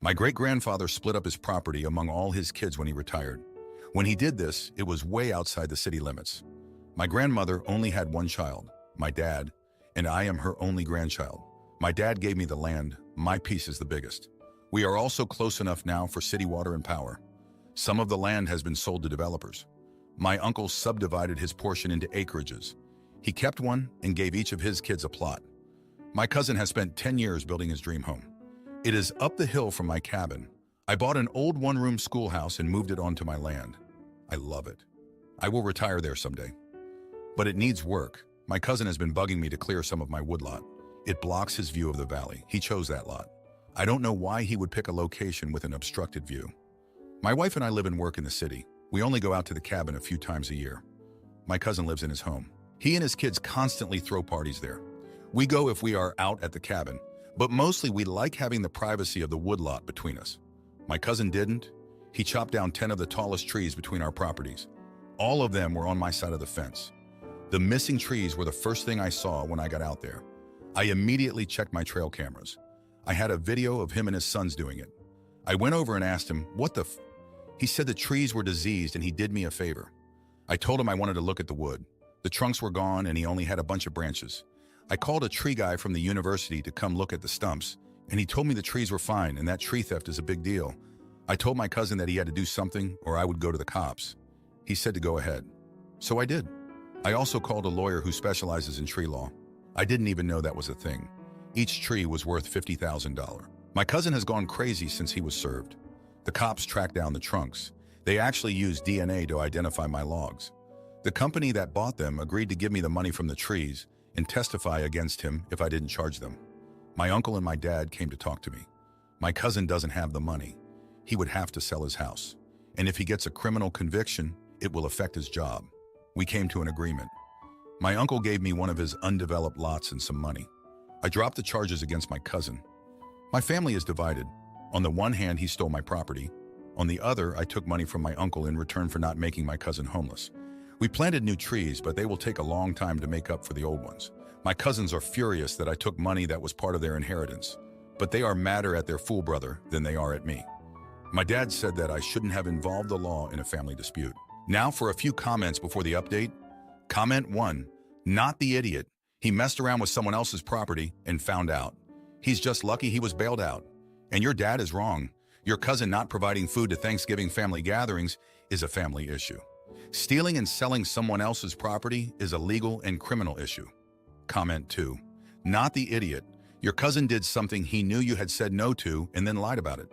My great-grandfather split up his property among all his kids when he retired. When he did this, it was way outside the city limits. My grandmother only had one child, my dad, and I am her only grandchild. My dad gave me the land, my piece is the biggest. We are also close enough now for city water and power. Some of the land has been sold to developers. My uncle subdivided his portion into acreages. He kept one and gave each of his kids a plot. My cousin has spent 10 years building his dream home. It is up the hill from my cabin. I bought an old one-room schoolhouse and moved it onto my land. I love it. I will retire there someday. But it needs work. My cousin has been bugging me to clear some of my woodlot. It blocks his view of the valley. He chose that lot. I don't know why he would pick a location with an obstructed view. My wife and I live and work in the city. We only go out to the cabin a few times a year. My cousin lives in his home. He and his kids constantly throw parties there. We go if we are out at the cabin, but mostly we like having the privacy of the woodlot between us. My cousin didn't. He chopped down 10 of the tallest trees between our properties. All of them were on my side of the fence. The missing trees were the first thing I saw when I got out there. I immediately checked my trail cameras. I had a video of him and his sons doing it. I went over and asked him, what the f? He said the trees were diseased and he did me a favor. I told him I wanted to look at the wood. The trunks were gone and he only had a bunch of branches. I called a tree guy from the university to come look at the stumps, and he told me the trees were fine and that tree theft is a big deal. I told my cousin that he had to do something or I would go to the cops. He said to go ahead. So I did. I also called a lawyer who specializes in tree law. I didn't even know that was a thing. Each tree was worth $50,000. My cousin has gone crazy since he was served. The cops tracked down the trunks. They actually used DNA to identify my logs. The company that bought them agreed to give me the money from the trees and testify against him if I didn't charge them. My uncle and my dad came to talk to me. My cousin doesn't have the money. He would have to sell his house. And if he gets a criminal conviction, it will affect his job. We came to an agreement. My uncle gave me one of his undeveloped lots and some money. I dropped the charges against my cousin. My family is divided. On the one hand, he stole my property. On the other, I took money from my uncle in return for not making my cousin homeless. We planted new trees, but they will take a long time to make up for the old ones. My cousins are furious that I took money that was part of their inheritance, but they are madder at their fool brother than they are at me. My dad said that I shouldn't have involved the law in a family dispute. Now for a few comments before the update. Comment 1. Not the idiot. He messed around with someone else's property and found out. He's just lucky he was bailed out. And your dad is wrong. Your cousin not providing food to Thanksgiving family gatherings is a family issue. Stealing and selling someone else's property is a legal and criminal issue. Comment 2. Not the idiot. Your cousin did something he knew you had said no to and then lied about it.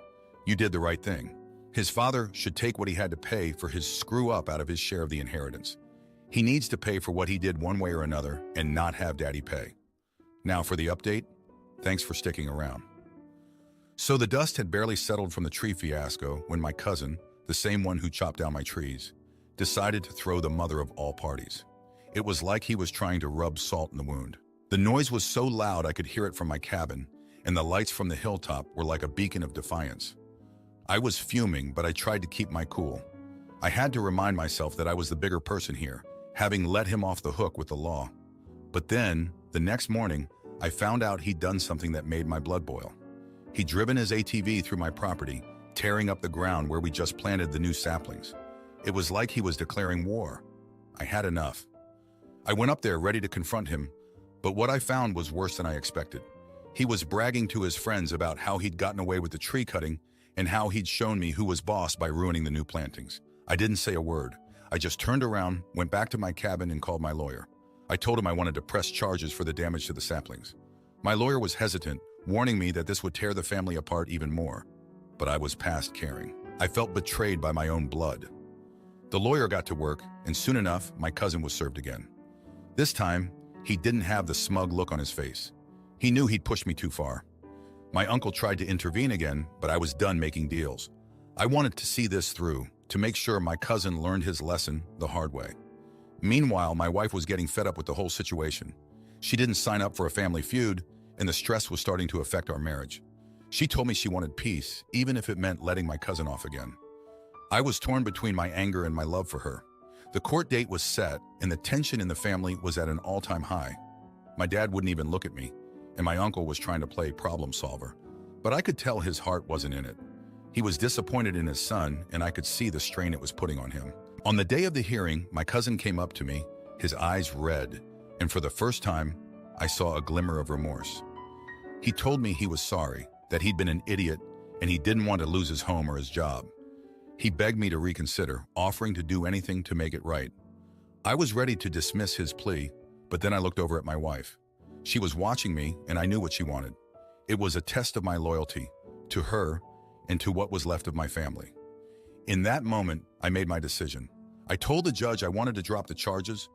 You did the right thing. His father should take what he had to pay for his screw-up out of his share of the inheritance. He needs to pay for what he did one way or another and not have daddy pay. Now for the update. Thanks for sticking around. So the dust had barely settled from the tree fiasco when my cousin, the same one who chopped down my trees, decided to throw the mother of all parties. It was like he was trying to rub salt in the wound. The noise was so loud I could hear it from my cabin, and the lights from the hilltop were like a beacon of defiance. I was fuming, but I tried to keep my cool. I had to remind myself that I was the bigger person here, having let him off the hook with the law. But then, the next morning, I found out he'd done something that made my blood boil. He'd driven his ATV through my property, tearing up the ground where we just planted the new saplings. It was like he was declaring war. I had enough. I went up there ready to confront him, but what I found was worse than I expected. He was bragging to his friends about how he'd gotten away with the tree cutting and how he'd shown me who was boss by ruining the new plantings. I didn't say a word. I just turned around, went back to my cabin and called my lawyer. I told him I wanted to press charges for the damage to the saplings. My lawyer was hesitant, warning me that this would tear the family apart even more. But I was past caring. I felt betrayed by my own blood. The lawyer got to work, and soon enough, my cousin was served again. This time, he didn't have the smug look on his face. He knew he'd pushed me too far. My uncle tried to intervene again, but I was done making deals. I wanted to see this through, to make sure my cousin learned his lesson the hard way. Meanwhile, my wife was getting fed up with the whole situation. She didn't sign up for a family feud, and the stress was starting to affect our marriage. She told me she wanted peace, even if it meant letting my cousin off again. I was torn between my anger and my love for her. The court date was set, and the tension in the family was at an all-time high. My dad wouldn't even look at me, and my uncle was trying to play problem solver. but I could tell his heart wasn't in it. He was disappointed in his son, and I could see the strain it was putting on him. On the day of the hearing, my cousin came up to me, his eyes red, and for the first time, I saw a glimmer of remorse. He told me he was sorry, that he'd been an idiot, and he didn't want to lose his home or his job. He begged me to reconsider, offering to do anything to make it right. I was ready to dismiss his plea, but then I looked over at my wife. She was watching me, and I knew what she wanted. It was a test of my loyalty, to her, and to what was left of my family. In that moment, I made my decision. I told the judge I wanted to drop the charges,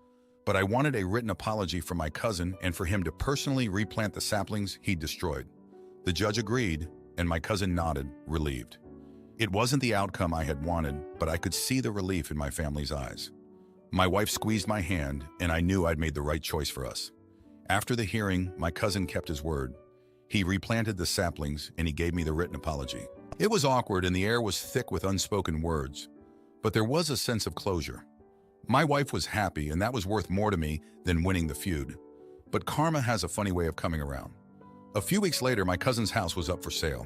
but I wanted a written apology from my cousin and for him to personally replant the saplings he'd destroyed. The judge agreed, and my cousin nodded, relieved. It wasn't the outcome I had wanted, but I could see the relief in my family's eyes. My wife squeezed my hand, and I knew I'd made the right choice for us. After the hearing, my cousin kept his word. He replanted the saplings, and he gave me the written apology. It was awkward, and the air was thick with unspoken words, but there was a sense of closure. My wife was happy, and that was worth more to me than winning the feud. But karma has a funny way of coming around. A few weeks later, my cousin's house was up for sale.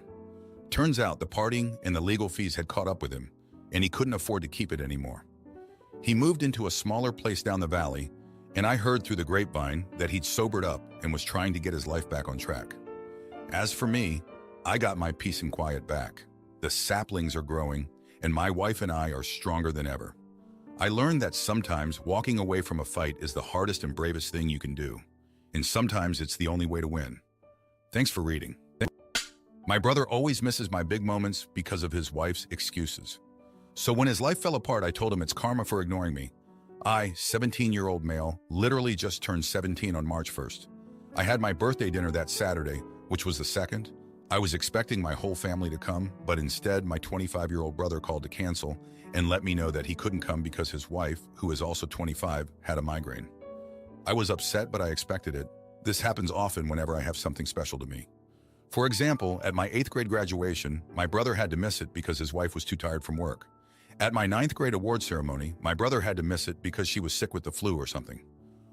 Turns out the partying and the legal fees had caught up with him, and he couldn't afford to keep it anymore. He moved into a smaller place down the valley, and I heard through the grapevine that he'd sobered up and was trying to get his life back on track. As for me, I got my peace and quiet back. The saplings are growing, and my wife and I are stronger than ever. I learned that sometimes walking away from a fight is the hardest and bravest thing you can do, and sometimes it's the only way to win. Thanks for reading. My brother always misses my big moments because of his wife's excuses. So when his life fell apart, I told him it's karma for ignoring me. I, 17-year-old male, literally just turned 17 on March 1st. I had my birthday dinner that Saturday, which was the 2nd. I was expecting my whole family to come, but instead my 25-year-old brother called to cancel and let me know that he couldn't come because his wife, who is also 25, had a migraine. I was upset, but I expected it. This happens often whenever I have something special to me. For example, at my 8th grade graduation, my brother had to miss it because his wife was too tired from work. At my 9th grade award ceremony, my brother had to miss it because she was sick with the flu or something.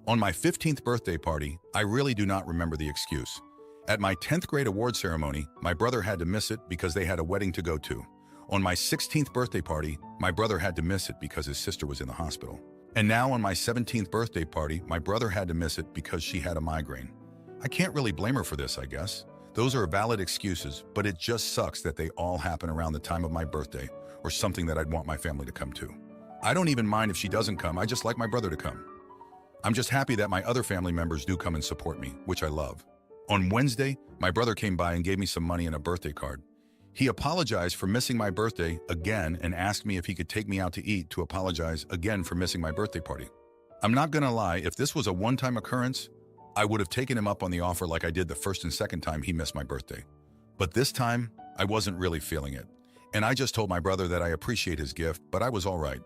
On my 15th birthday party, I really do not remember the excuse. At my 10th grade award ceremony, my brother had to miss it because they had a wedding to go to. On my 16th birthday party, my brother had to miss it because his sister was in the hospital. And now on my 17th birthday party, my brother had to miss it because she had a migraine. I can't really blame her for this, I guess. Those are valid excuses, but it just sucks that they all happen around the time of my birthday or something that I'd want my family to come to. I don't even mind if she doesn't come, I just like my brother to come. I'm just happy that my other family members do come and support me, which I love. On Wednesday, my brother came by and gave me some money and a birthday card. He apologized for missing my birthday again and asked me if he could take me out to eat to apologize again for missing my birthday party. I'm not gonna lie, if this was a one-time occurrence, I would have taken him up on the offer like I did the first and second time he missed my birthday. But this time, I wasn't really feeling it. And I just told my brother that I appreciate his gift, but I was all right.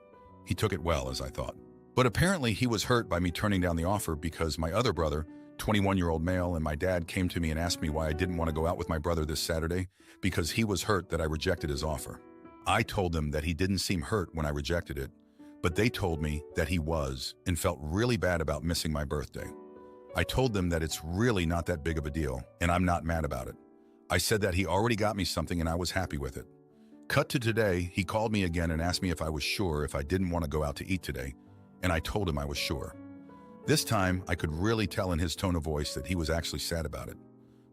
He took it well, as I thought. But apparently he was hurt by me turning down the offer because my other brother, 21-year-old male, and my dad came to me and asked me why I didn't want to go out with my brother this Saturday because he was hurt that I rejected his offer. I told them that he didn't seem hurt when I rejected it, but they told me that he was and felt really bad about missing my birthday. I told them that it's really not that big of a deal, and I'm not mad about it. I said that he already got me something and I was happy with it. Cut to today, he called me again and asked me if I was sure if I didn't want to go out to eat today, and I told him I was sure. This time, I could really tell in his tone of voice that he was actually sad about it.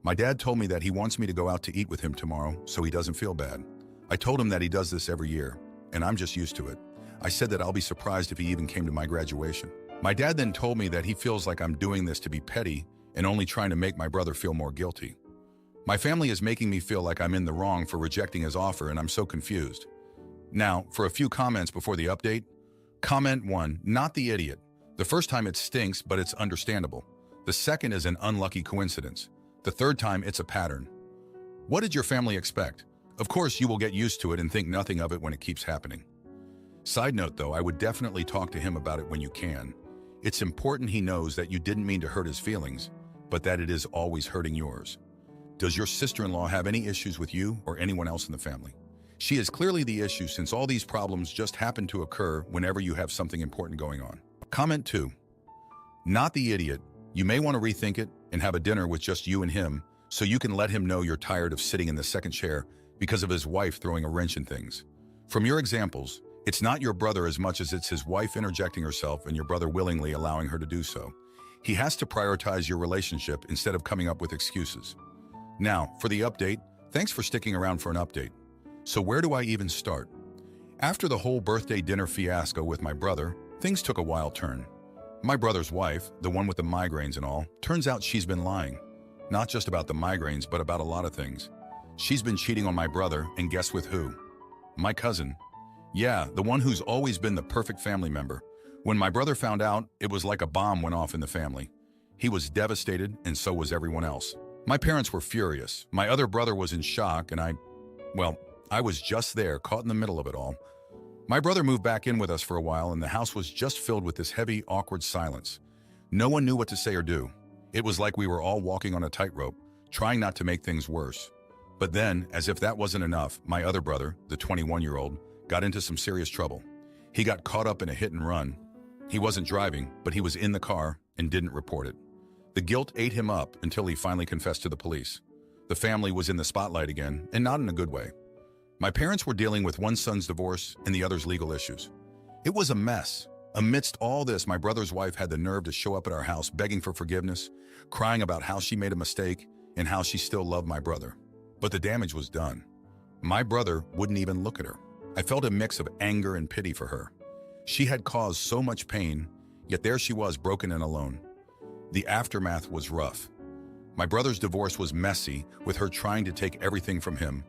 My dad told me that he wants me to go out to eat with him tomorrow so he doesn't feel bad. I told him that he does this every year, and I'm just used to it. I said that I'll be surprised if he even came to my graduation. My dad then told me that he feels like I'm doing this to be petty and only trying to make my brother feel more guilty. My family is making me feel like I'm in the wrong for rejecting his offer, and I'm so confused. Now, for a few comments before the update. Comment 1, not the idiot. The first time it stinks, but it's understandable. The second is an unlucky coincidence. The third time it's a pattern. What did your family expect? Of course, you will get used to it and think nothing of it when it keeps happening. Side note though, I would definitely talk to him about it when you can. It's important he knows that you didn't mean to hurt his feelings, but that it is always hurting yours. Does your sister-in-law have any issues with you or anyone else in the family? She is clearly the issue since all these problems just happen to occur whenever you have something important going on. Comment 2. Not the idiot. You may want to rethink it and have a dinner with just you and him so you can let him know you're tired of sitting in the second chair because of his wife throwing a wrench in things. From your examples, it's not your brother as much as it's his wife interjecting herself and your brother willingly allowing her to do so. He has to prioritize your relationship instead of coming up with excuses. Now, for the update, thanks for sticking around for an update. So where do I even start? After the whole birthday dinner fiasco with my brother, things took a wild turn. My brother's wife, the one with the migraines and all, turns out she's been lying. Not just about the migraines, but about a lot of things. She's been cheating on my brother, and guess with who? My cousin. Yeah, the one who's always been the perfect family member. When my brother found out, it was like a bomb went off in the family. He was devastated, and so was everyone else. My parents were furious. My other brother was in shock, and I was just there, caught in the middle of it all. My brother moved back in with us for a while, and the house was just filled with this heavy, awkward silence. No one knew what to say or do. It was like we were all walking on a tightrope, trying not to make things worse. But then, as if that wasn't enough, my other brother, the 21-year-old, got into some serious trouble. He got caught up in a hit and run. He wasn't driving, but he was in the car and didn't report it. The guilt ate him up until he finally confessed to the police. The family was in the spotlight again, and not in a good way. My parents were dealing with one son's divorce and the other's legal issues. It was a mess. Amidst all this, my brother's wife had the nerve to show up at our house begging for forgiveness, crying about how she made a mistake and how she still loved my brother. But the damage was done. My brother wouldn't even look at her. I felt a mix of anger and pity for her. She had caused so much pain, yet there she was, broken and alone. The aftermath was rough. My brother's divorce was messy, with her trying to take everything from him.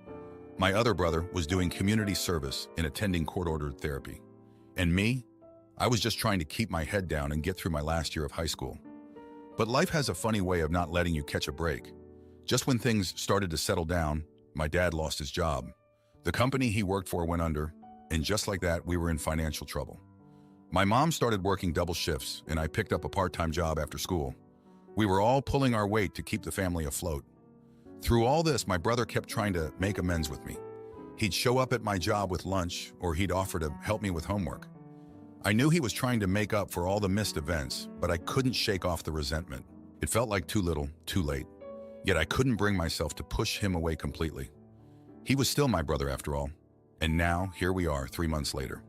My other brother was doing community service and attending court-ordered therapy. And me? I was just trying to keep my head down and get through my last year of high school. But life has a funny way of not letting you catch a break. Just when things started to settle down, my dad lost his job. The company he worked for went under, and just like that, we were in financial trouble. My mom started working double shifts, and I picked up a part-time job after school. We were all pulling our weight to keep the family afloat. Through all this, my brother kept trying to make amends with me. He'd show up at my job with lunch, or he'd offer to help me with homework. I knew he was trying to make up for all the missed events, but I couldn't shake off the resentment. It felt like too little, too late. Yet I couldn't bring myself to push him away completely. He was still my brother after all. And now, here we are, 3 months later.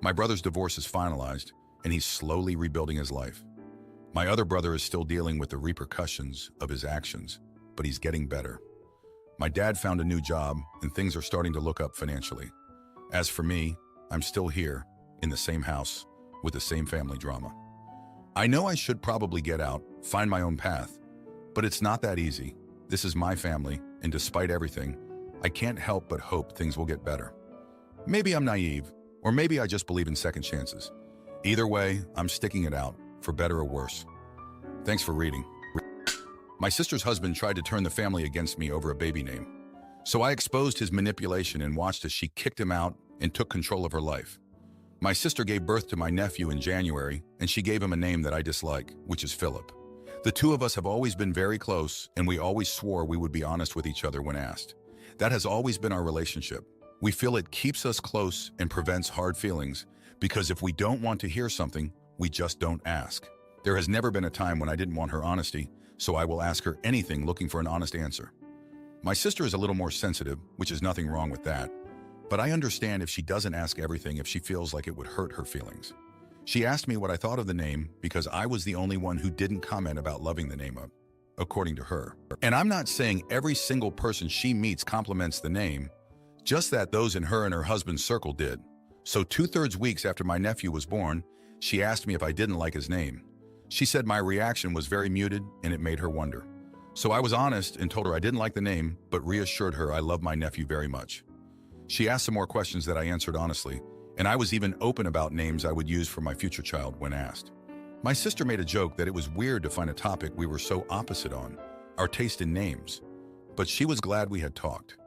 My brother's divorce is finalized, and he's slowly rebuilding his life. My other brother is still dealing with the repercussions of his actions, but he's getting better. My dad found a new job, and things are starting to look up financially. As for me, I'm still here, in the same house, with the same family drama. I know I should probably get out, find my own path, but it's not that easy. This is my family, and despite everything, I can't help but hope things will get better. Maybe I'm naive, or maybe I just believe in second chances. Either way, I'm sticking it out, for better or worse. Thanks for reading. My sister's husband tried to turn the family against me over a baby name. So I exposed his manipulation and watched as she kicked him out and took control of her life. My sister gave birth to my nephew in January, and she gave him a name that I dislike, which is Philip. The two of us have always been very close, and we always swore we would be honest with each other when asked. That has always been our relationship. We feel it keeps us close and prevents hard feelings, because if we don't want to hear something, we just don't ask. There has never been a time when I didn't want her honesty, so I will ask her anything looking for an honest answer. My sister is a little more sensitive, which is nothing wrong with that, but I understand if she doesn't ask everything if she feels like it would hurt her feelings. She asked me what I thought of the name because I was the only one who didn't comment about loving the name up, according to her. And I'm not saying every single person she meets compliments the name, just that those in her and her husband's circle did. So 2/3 weeks after my nephew was born, she asked me if I didn't like his name. She said my reaction was very muted and it made her wonder. So I was honest and told her I didn't like the name, but reassured her I love my nephew very much. She asked some more questions that I answered honestly, and I was even open about names I would use for my future child when asked. My sister made a joke that it was weird to find a topic we were so opposite on, our taste in names, but she was glad we had talked.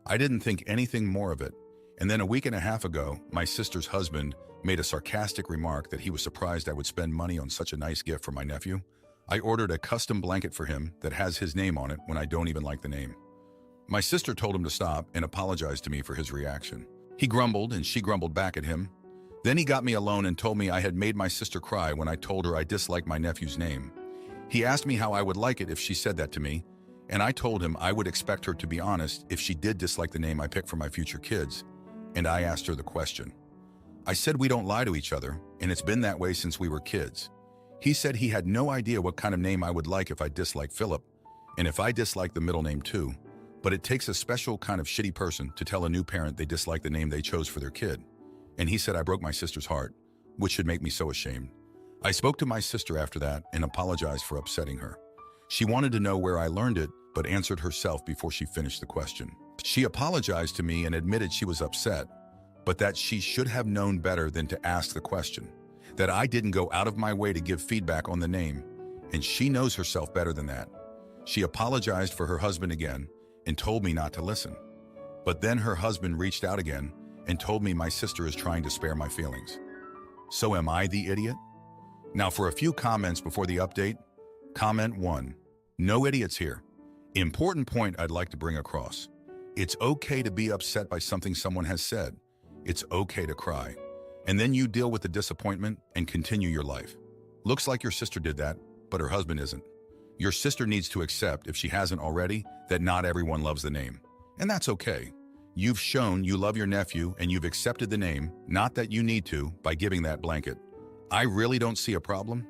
I didn't think anything more of it, and then a week and a half ago, my sister's husband made a sarcastic remark that he was surprised I would spend money on such a nice gift for my nephew. I ordered a custom blanket for him that has his name on it when I don't even like the name. My sister told him to stop and apologized to me for his reaction. He grumbled and she grumbled back at him. Then he got me alone and told me I had made my sister cry when I told her I disliked my nephew's name. He asked me how I would like it if she said that to me, And I told him I would expect her to be honest if she did dislike the name I picked for my future kids, and I asked her the question. I said we don't lie to each other, and it's been that way since we were kids. He said he had no idea what kind of name I would like if I disliked Philip, and if I disliked the middle name too, but it takes a special kind of shitty person to tell a new parent they dislike the name they chose for their kid. And he said I broke my sister's heart, which should make me so ashamed. I spoke to my sister after that and apologized for upsetting her. She wanted to know where I learned it, but answered herself before she finished the question. She apologized to me and admitted she was upset, but that she should have known better than to ask the question, that I didn't go out of my way to give feedback on the name, and she knows herself better than that. She apologized for her husband again and told me not to listen. But then her husband reached out again and told me my sister is trying to spare my feelings. So am I the idiot? Now for a few comments before the update. Comment 1. No idiots here. Important point I'd like to bring across. It's okay to be upset by something someone has said. It's okay to cry. And then you deal with the disappointment and continue your life. Looks like your sister did that, but her husband isn't. Your sister needs to accept, if she hasn't already, that not everyone loves the name. And that's okay. You've shown you love your nephew and you've accepted the name, not that you need to, by giving that blanket. I really don't see a problem,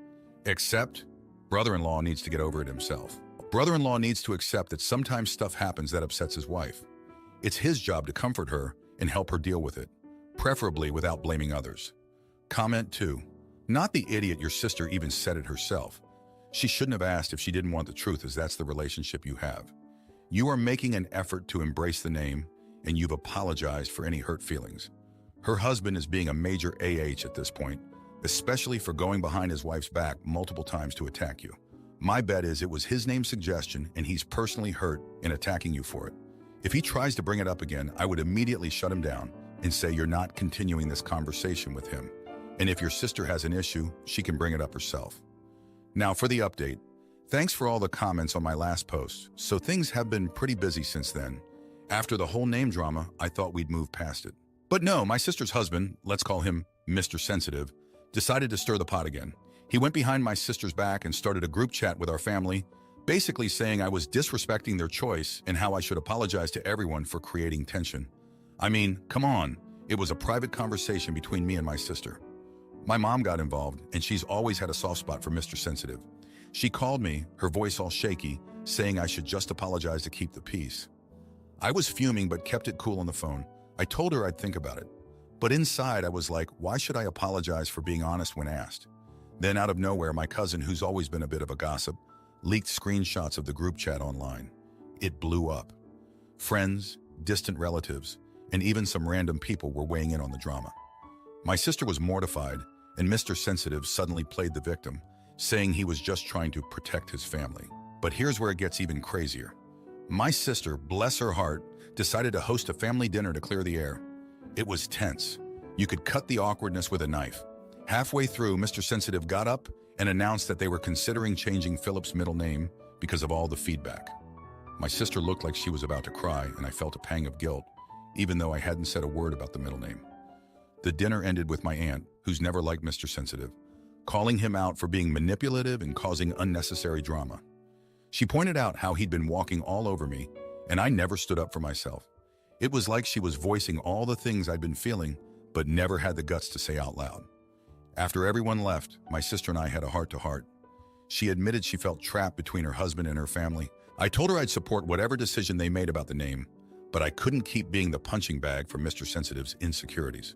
except brother-in-law needs to get over it himself. Brother-in-law needs to accept that sometimes stuff happens that upsets his wife. It's his job to comfort her and help her deal with it, preferably without blaming others. Comment 2. Not the idiot, your sister even said it herself. She shouldn't have asked if she didn't want the truth, as that's the relationship you have. You are making an effort to embrace the name, and you've apologized for any hurt feelings. Her husband is being a major AH at this point, especially for going behind his wife's back multiple times to attack you. My bet is it was his name suggestion and he's personally hurt in attacking you for it. If he tries to bring it up again, I would immediately shut him down and say you're not continuing this conversation with him. And if your sister has an issue, she can bring it up herself. Now for the update. Thanks for all the comments on my last post. So things have been pretty busy since then. After the whole name drama, I thought we'd move past it. But no, my sister's husband, let's call him Mr. Sensitive, decided to stir the pot again. He went behind my sister's back and started a group chat with our family, basically saying I was disrespecting their choice and how I should apologize to everyone for creating tension. I mean, come on, it was a private conversation between me and my sister. My mom got involved, and she's always had a soft spot for Mr. Sensitive. She called me, her voice all shaky, saying I should just apologize to keep the peace. I was fuming but kept it cool on the phone. I told her I'd think about it. But inside I was like, why should I apologize for being honest when asked? Then out of nowhere, my cousin, who's always been a bit of a gossip, leaked screenshots of the group chat online. It blew up. Friends, distant relatives, and even some random people were weighing in on the drama. My sister was mortified, and Mr. Sensitive suddenly played the victim, saying he was just trying to protect his family. But here's where it gets even crazier. My sister, bless her heart, decided to host a family dinner to clear the air. It was tense. You could cut the awkwardness with a knife. Halfway through, Mr. Sensitive got up and announced that they were considering changing Philip's middle name because of all the feedback. My sister looked like she was about to cry, and I felt a pang of guilt, even though I hadn't said a word about the middle name. The dinner ended with my aunt, who's never liked Mr. Sensitive, calling him out for being manipulative and causing unnecessary drama. She pointed out how he'd been walking all over me, and I never stood up for myself. It was like she was voicing all the things I'd been feeling, but never had the guts to say out loud. After everyone left, my sister and I had a heart-to-heart. She admitted she felt trapped between her husband and her family. I told her I'd support whatever decision they made about the name, but I couldn't keep being the punching bag for Mr. Sensitive's insecurities.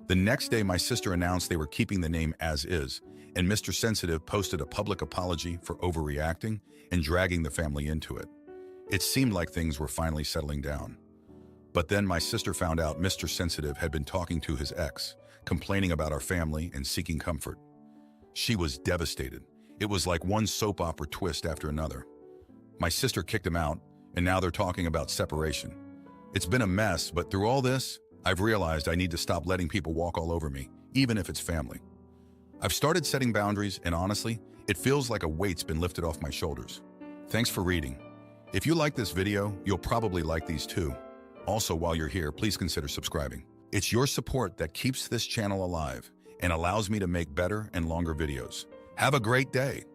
The next day, my sister announced they were keeping the name as is, and Mr. Sensitive posted a public apology for overreacting and dragging the family into it. It seemed like things were finally settling down. But then my sister found out Mr. Sensitive had been talking to his ex, complaining about our family and seeking comfort. She was devastated. It was like one soap opera twist after another. My sister kicked him out, and now they're talking about separation. It's been a mess, but through all this, I've realized I need to stop letting people walk all over me, even if it's family. I've started setting boundaries, and honestly, it feels like a weight's been lifted off my shoulders. Thanks for reading. If you like this video, you'll probably like these too. Also, while you're here, please consider subscribing. It's your support that keeps this channel alive and allows me to make better and longer videos. Have a great day.